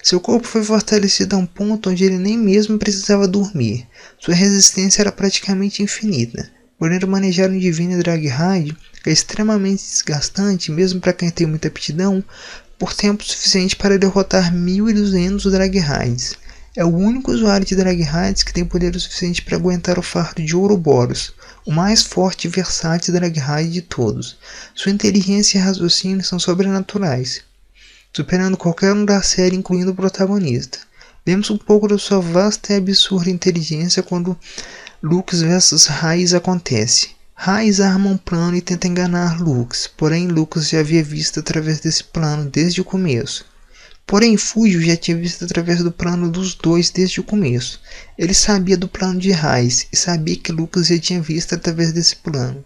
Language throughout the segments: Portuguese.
Seu corpo foi fortalecido a um ponto onde ele nem mesmo precisava dormir. Sua resistência era praticamente infinita. Porém, manejar um Divine Drag Raid é extremamente desgastante, mesmo para quem tem muita aptidão, por tempo suficiente para derrotar 1200 Drag Raids. É o único usuário de Drag Raids que tem poder o suficiente para aguentar o fardo de Ouroboros, o mais forte e versátil Drag Raid de todos. Sua inteligência e raciocínio são sobrenaturais, superando qualquer um da série, incluindo o protagonista. Vemos um pouco da sua vasta e absurda inteligência quando Lux vs Raiz acontece. Raiz arma um plano e tenta enganar Lux, porém Lux já havia visto através desse plano desde o começo. Porém Fujio já tinha visto através do plano dos dois desde o começo. Ele sabia do plano de Raiz e sabia que Lux já tinha visto através desse plano.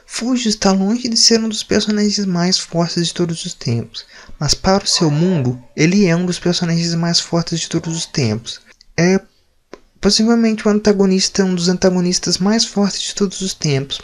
Fujio está longe de ser um dos personagens mais fortes de todos os tempos, mas para o seu mundo, ele é um dos personagens mais fortes de todos os tempos. É possivelmente um dos antagonistas mais fortes de todos os tempos,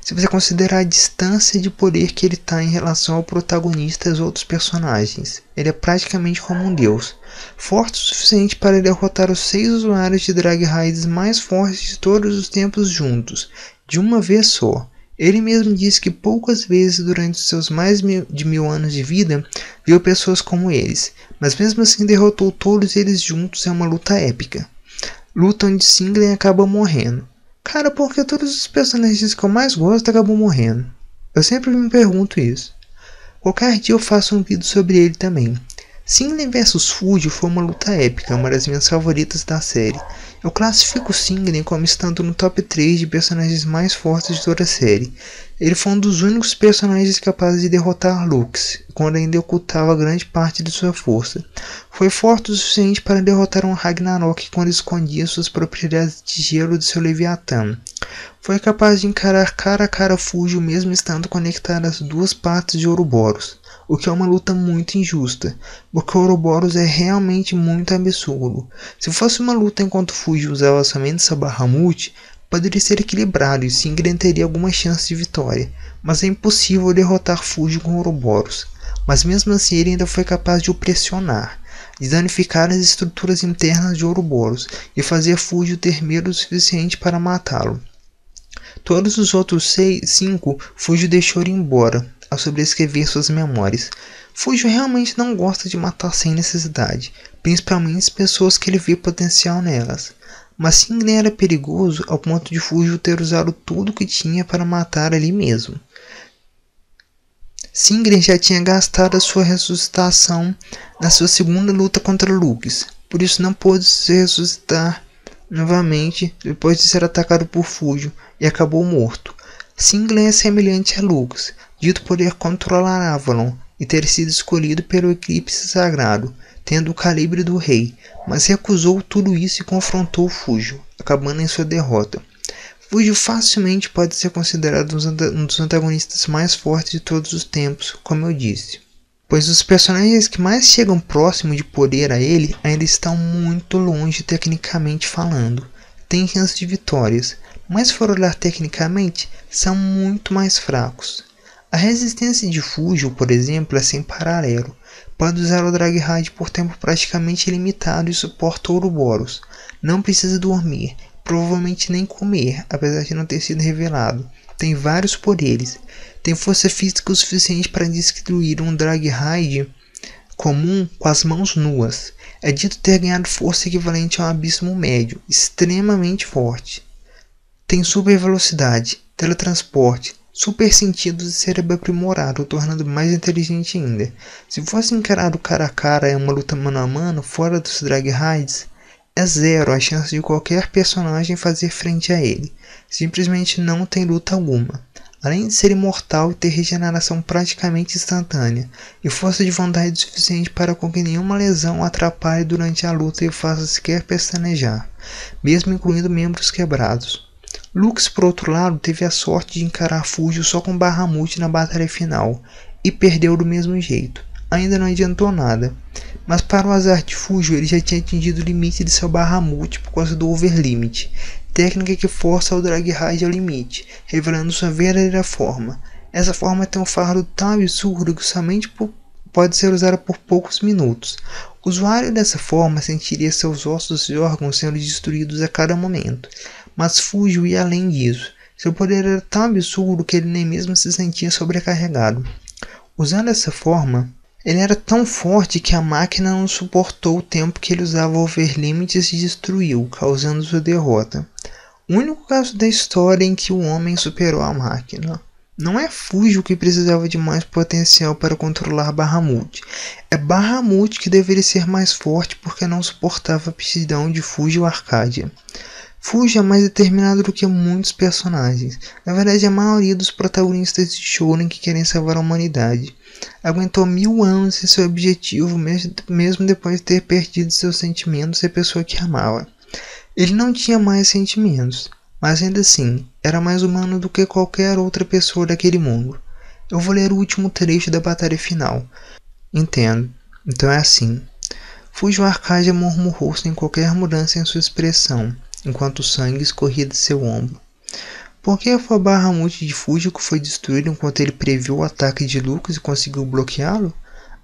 se você considerar a distância de poder que ele está em relação ao protagonista e aos outros personagens. Ele é praticamente como um deus, forte o suficiente para derrotar os 6 usuários de Drag Raids mais fortes de todos os tempos juntos, de uma vez só. Ele mesmo disse que poucas vezes durante os seus mais de 1000 anos de vida viu pessoas como eles, mas mesmo assim derrotou todos eles juntos em uma luta épica. Luta onde Singlen acaba morrendo. Cara, porque todos os personagens que eu mais gosto acabam morrendo? Eu sempre me pergunto isso. Qualquer dia eu faço um vídeo sobre ele também. Singlen vs Fujio foi uma luta épica, uma das minhas favoritas da série. Eu classifico Singlen como estando no top 3 de personagens mais fortes de toda a série. Ele foi um dos únicos personagens capazes de derrotar Lux, quando ainda ocultava grande parte de sua força. Foi forte o suficiente para derrotar um Ragnarok quando escondia suas propriedades de gelo de seu Leviatã. Foi capaz de encarar cara a cara Fujio mesmo estando conectado às duas partes de Ouroboros, o que é uma luta muito injusta, porque Ouroboros é realmente muito absurdo. Se fosse uma luta enquanto Fujio usava somente seu Bahamut, poderia ser equilibrado e Singlen teria alguma chance de vitória, mas é impossível derrotar Fujio com Ouroboros. Mas mesmo assim ele ainda foi capaz de o pressionar, de danificar as estruturas internas de Ouroboros e fazer Fujio ter medo o suficiente para matá-lo. Todos os outros 5 Fujio deixou ir embora ao sobrescrever suas memórias. Fujio realmente não gosta de matar sem necessidade, principalmente pessoas que ele vê potencial nelas. Mas Singlen era perigoso ao ponto de Fujio ter usado tudo que tinha para matar ali mesmo. Singlen já tinha gastado a sua ressuscitação na sua segunda luta contra Lux, por isso não pôde se ressuscitar novamente depois de ser atacado por Fujio e acabou morto. Singlen é semelhante a Lux, dito poder controlar Avalon e ter sido escolhido pelo Eclipse Sagrado, tendo o calibre do rei, mas recusou tudo isso e confrontou Fujio, acabando em sua derrota. Fujio facilmente pode ser considerado um dos antagonistas mais fortes de todos os tempos, como eu disse, pois os personagens que mais chegam próximo de poder a ele ainda estão muito longe tecnicamente falando. Tem chance de vitórias, mas se for olhar tecnicamente, são muito mais fracos. A resistência de Fujio, por exemplo, é sem paralelo. Pode usar o Drag Raid por tempo praticamente ilimitado e suporta Ouroboros. Não precisa dormir, provavelmente nem comer, apesar de não ter sido revelado. Tem vários poderes. Tem força física o suficiente para destruir um Drag Raid comum com as mãos nuas. É dito ter ganhado força equivalente a um abismo médio, extremamente forte. Tem super velocidade, teletransporte, super sentidos e cérebro aprimorado, o tornando mais inteligente ainda. Se fosse encarado cara a cara em uma luta mano a mano, fora dos Drag Raids, é zero a chance de qualquer personagem fazer frente a ele. Simplesmente não tem luta alguma. Além de ser imortal e ter regeneração praticamente instantânea, e força de vontade suficiente para com que nenhuma lesão o atrapalhe durante a luta e o faça sequer pestanejar, mesmo incluindo membros quebrados. Lux, por outro lado, teve a sorte de encarar Fujio só com Bahamut na batalha final, e perdeu do mesmo jeito. Ainda não adiantou nada, mas para o azar de Fujio ele já tinha atingido o limite de seu Bahamut por causa do Overlimit, técnica que força o Drag Raid ao limite, revelando sua verdadeira forma. Essa forma tem um fardo tão absurdo que somente pode ser usada por poucos minutos. O usuário dessa forma sentiria seus ossos e órgãos sendo destruídos a cada momento. Mas Fujio ia além disso. Seu poder era tão absurdo que ele nem mesmo se sentia sobrecarregado. Usando essa forma, ele era tão forte que a máquina não suportou o tempo que ele usava o Overlimit e se destruiu, causando sua derrota. O único caso da história em que o homem superou a máquina. Não é Fujio que precisava de mais potencial para controlar Bahamut. É Bahamut que deveria ser mais forte porque não suportava a aptidão de Fujio Arcadia. Fujio é mais determinado do que muitos personagens. Na verdade, a maioria dos protagonistas de Shonen que querem salvar a humanidade. Aguentou 1000 anos em seu objetivo, mesmo depois de ter perdido seus sentimentos e a pessoa que amava. Ele não tinha mais sentimentos, mas ainda assim, era mais humano do que qualquer outra pessoa daquele mundo. Eu vou ler o último trecho da batalha final. Entendo. Então é assim. Fujio Arcadia murmurou sem qualquer mudança em sua expressão, enquanto o sangue escorria de seu ombro. Por que foi a Bahamut de Fujio que foi destruída enquanto ele previu o ataque de Lux e conseguiu bloqueá-lo?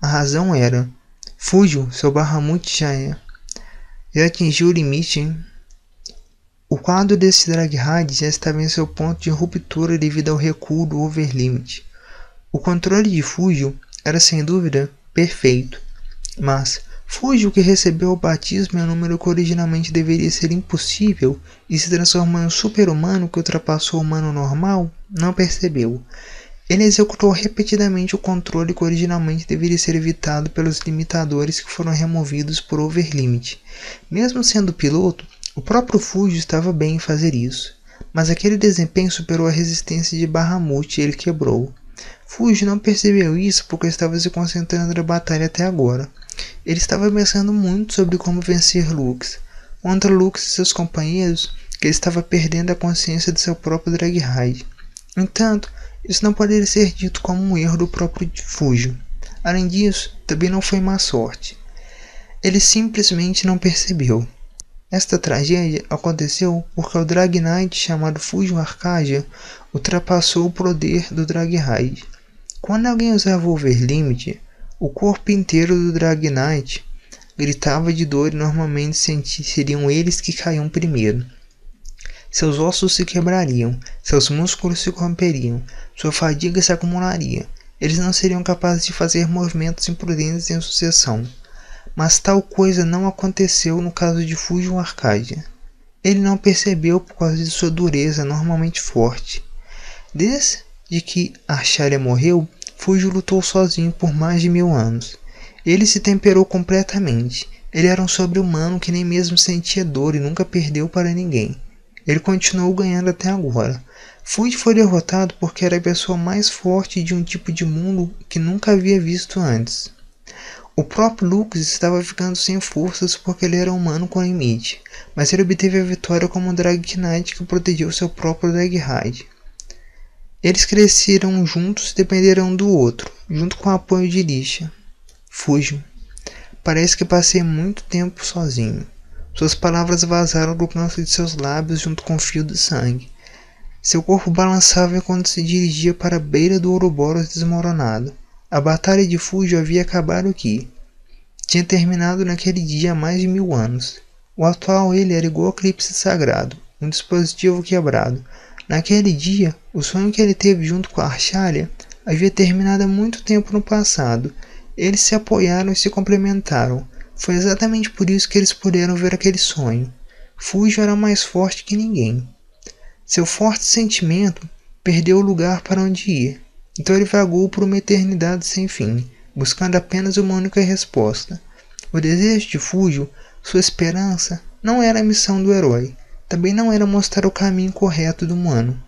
A razão era: Fujio, seu Bahamut já atingiu o limite, hein? O quadro desse Draghide já estava em seu ponto de ruptura devido ao recuo do Overlimit. O controle de Fujio era sem dúvida perfeito, mas Fujio, que recebeu o batismo em um número que originalmente deveria ser impossível e se transformou em um super-humano que ultrapassou o humano normal, não percebeu. Ele executou repetidamente o controle que originalmente deveria ser evitado pelos limitadores que foram removidos por Overlimit. Mesmo sendo piloto, o próprio Fujio estava bem em fazer isso, mas aquele desempenho superou a resistência de Bahamut e ele quebrou. Fujio não percebeu isso porque estava se concentrando na batalha até agora. Ele estava pensando muito sobre como vencer Lux. Contra Lux e seus companheiros, que ele estava perdendo a consciência de seu próprio Draghide. Entanto, isso não poderia ser dito como um erro do próprio Fujio. Além disso, também não foi má sorte. Ele simplesmente não percebeu. Esta tragédia aconteceu porque o Dragnite chamado Fujio Arcadia ultrapassou o poder do Draghide. Quando alguém usava o Overlimit, o corpo inteiro do Dragnite gritava de dor e normalmente seriam eles que caíam primeiro. Seus ossos se quebrariam, seus músculos se romperiam, sua fadiga se acumularia. Eles não seriam capazes de fazer movimentos imprudentes em sucessão. Mas tal coisa não aconteceu no caso de Fujio Arcadia. Ele não percebeu por causa de sua dureza normalmente forte. Desde que Archalia morreu, Fujio lutou sozinho por mais de 1000 anos. Ele se temperou completamente. Ele era um sobre-humano que nem mesmo sentia dor e nunca perdeu para ninguém. Ele continuou ganhando até agora. Fujio foi derrotado porque era a pessoa mais forte de um tipo de mundo que nunca havia visto antes. O próprio Lux estava ficando sem forças porque ele era humano com limite, mas ele obteve a vitória como um Dragnite que protegeu seu próprio Draghide. Eles cresceram juntos e dependeram um do outro, junto com o apoio de Lixa. Fujio. Parece que passei muito tempo sozinho. Suas palavras vazaram do canto de seus lábios junto com um fio de sangue. Seu corpo balançava enquanto se dirigia para a beira do Ouroboros desmoronado. A batalha de Fujio havia acabado aqui. Tinha terminado naquele dia há mais de 1000 anos. O atual ele era igual ao eclipse sagrado, um dispositivo quebrado. Naquele dia, o sonho que ele teve junto com a Archalia havia terminado há muito tempo no passado. Eles se apoiaram e se complementaram. Foi exatamente por isso que eles puderam ver aquele sonho. Fujio era mais forte que ninguém. Seu forte sentimento perdeu o lugar para onde ir. Então ele vagou por uma eternidade sem fim, buscando apenas uma única resposta. O desejo de Fujio, sua esperança, não era a missão do herói. Também não era mostrar o caminho correto do humano.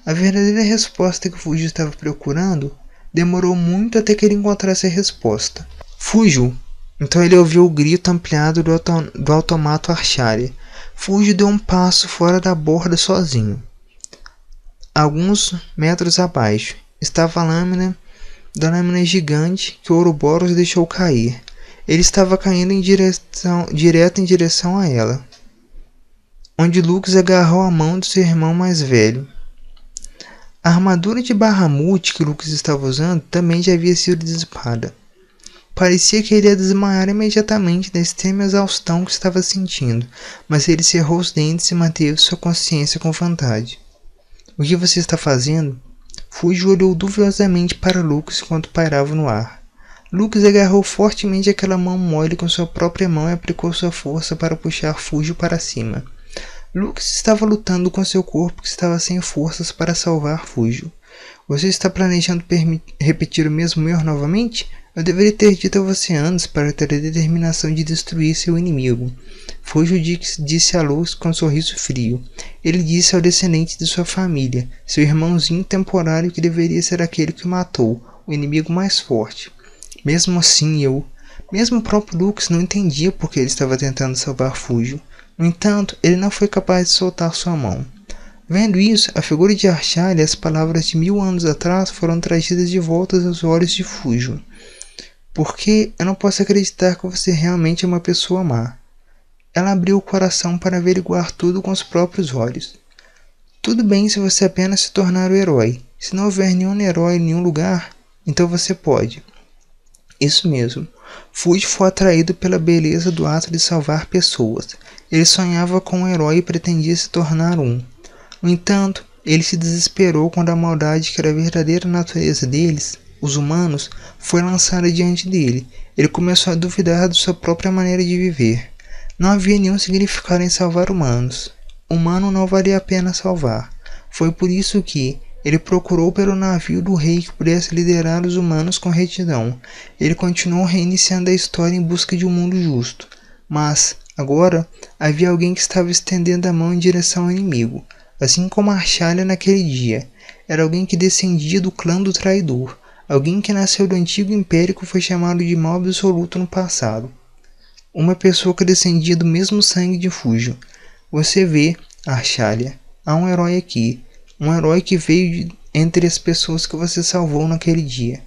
A verdadeira resposta que Fujio estava procurando demorou muito até que ele encontrasse a resposta. Fujio! Então ele ouviu o grito ampliado do automato Archalia. Fujio deu um passo fora da borda sozinho. Alguns metros abaixo estava a lâmina gigante que o Ouroboros deixou cair. Ele estava caindo direto em direção a ela, onde Lux agarrou a mão de seu irmão mais velho. A armadura de Bahamut que Lux estava usando também já havia sido dissipada. Parecia que ele ia desmaiar imediatamente da extrema exaustão que estava sentindo, mas ele cerrou os dentes e manteve sua consciência com vontade. O que você está fazendo? Fuji olhou duvidosamente para Lux enquanto pairava no ar. Lux agarrou fortemente aquela mão mole com sua própria mão e aplicou sua força para puxar Fuji para cima. Lux estava lutando com seu corpo que estava sem forças para salvar Fuji. Você está planejando repetir o mesmo erro novamente? Eu deveria ter dito a você antes para ter a determinação de destruir seu inimigo. Fuji disse a Lux com um sorriso frio. Ele disse ao descendente de sua família, seu irmãozinho temporário, que deveria ser aquele que o matou, o inimigo mais forte. Mesmo assim, mesmo o próprio Lux não entendia por que ele estava tentando salvar Fuji. No entanto, ele não foi capaz de soltar sua mão. Vendo isso, a figura de Arshali e as palavras de 1000 anos atrás foram trazidas de volta aos olhos de Fuji. Porque eu não posso acreditar que você realmente é uma pessoa má. Ela abriu o coração para averiguar tudo com os próprios olhos. Tudo bem se você apenas se tornar o herói. Se não houver nenhum herói em nenhum lugar, então você pode. Isso mesmo. Fuji foi atraído pela beleza do ato de salvar pessoas. Ele sonhava com um herói e pretendia se tornar um. No entanto, ele se desesperou quando a maldade que era a verdadeira natureza deles, os humanos, foi lançada diante dele. Ele começou a duvidar de sua própria maneira de viver. Não havia nenhum significado em salvar humanos. Humano não valia a pena salvar. Foi por isso que ele procurou pelo navio do rei que pudesse liderar os humanos com retidão. Ele continuou reiniciando a história em busca de um mundo justo. Mas, agora, havia alguém que estava estendendo a mão em direção ao inimigo. Assim como Arshali naquele dia. Era alguém que descendia do clã do traidor. Alguém que nasceu do antigo império que foi chamado de mal absoluto no passado. Uma pessoa que descendia do mesmo sangue de Fuji. Você vê, Arshali, há um herói aqui. Um herói que veio entre as pessoas que você salvou naquele dia.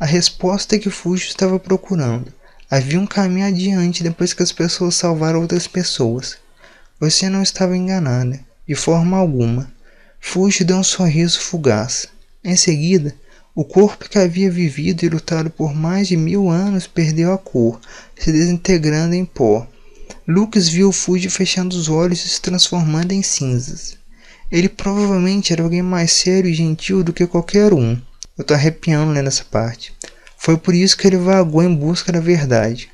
A resposta que Fuji estava procurando. Havia um caminho adiante depois que as pessoas salvaram outras pessoas. Você não estava enganada, de forma alguma. Fuji deu um sorriso fugaz. Em seguida, o corpo que havia vivido e lutado por mais de 1000 anos perdeu a cor, se desintegrando em pó. Lux viu Fuji fechando os olhos e se transformando em cinzas. Ele provavelmente era alguém mais sério e gentil do que qualquer um. Eu tô arrepiando lendo essa parte. Foi por isso que ele vagou em busca da verdade.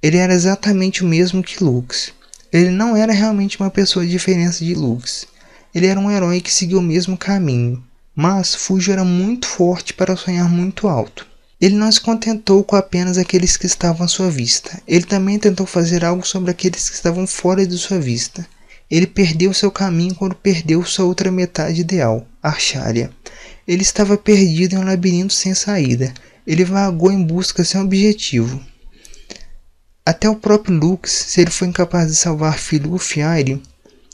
Ele era exatamente o mesmo que Lux. Ele não era realmente uma pessoa diferente de Lux. Ele era um herói que seguiu o mesmo caminho. Mas Fuji era muito forte para sonhar muito alto. Ele não se contentou com apenas aqueles que estavam à sua vista. Ele também tentou fazer algo sobre aqueles que estavam fora de sua vista. Ele perdeu seu caminho quando perdeu sua outra metade ideal, Arshali. Ele estava perdido em um labirinto sem saída. Ele vagou em busca sem objetivo. Até o próprio Lux, se ele foi incapaz de salvar Philuf e Airi,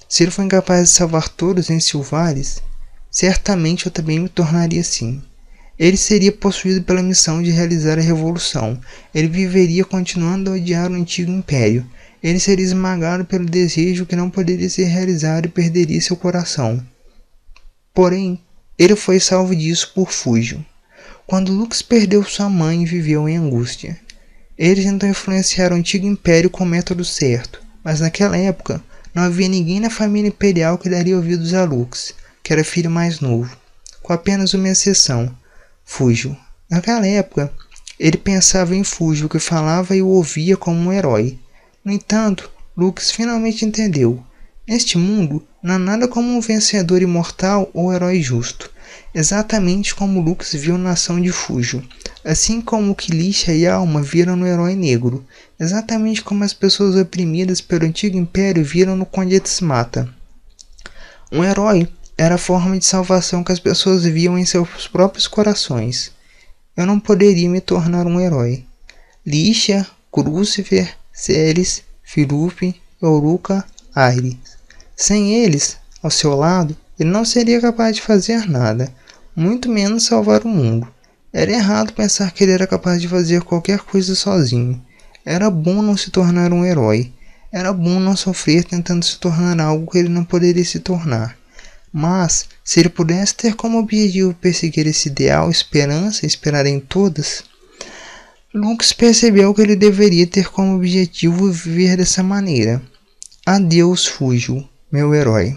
se ele foi incapaz de salvar todos em Sylvaris, certamente eu também me tornaria assim. Ele seria possuído pela missão de realizar a revolução. Ele viveria continuando a odiar o antigo império. Ele seria esmagado pelo desejo que não poderia ser realizado e perderia seu coração. Porém, ele foi salvo disso por Fuji. Quando Lux perdeu sua mãe e viveu em angústia, ele tentou influenciar o antigo império com o método certo, mas naquela época não havia ninguém na família imperial que daria ouvidos a Lux, que era filho mais novo, com apenas uma exceção, Fuji. Naquela época, ele pensava em Fuji, que falava e o ouvia como um herói. No entanto, Lux finalmente entendeu. Neste mundo, não há nada como um vencedor imortal ou herói justo. Exatamente como Lux viu na ação de Fuji. Assim como que Lixa e Alma viram no herói negro. Exatamente como as pessoas oprimidas pelo antigo império viram no Conde Desmata. Um herói era a forma de salvação que as pessoas viam em seus próprios corações. Eu não poderia me tornar um herói. Lixa, Crucifer, Ceres, Philuf, Euruka, Airi. Sem eles, ao seu lado, ele não seria capaz de fazer nada, muito menos salvar o mundo. Era errado pensar que ele era capaz de fazer qualquer coisa sozinho. Era bom não se tornar um herói. Era bom não sofrer tentando se tornar algo que ele não poderia se tornar. Mas, se ele pudesse ter como objetivo perseguir esse ideal, esperança e esperar em todas, Lux percebeu que ele deveria ter como objetivo viver dessa maneira. Adeus, Fúgil, meu herói.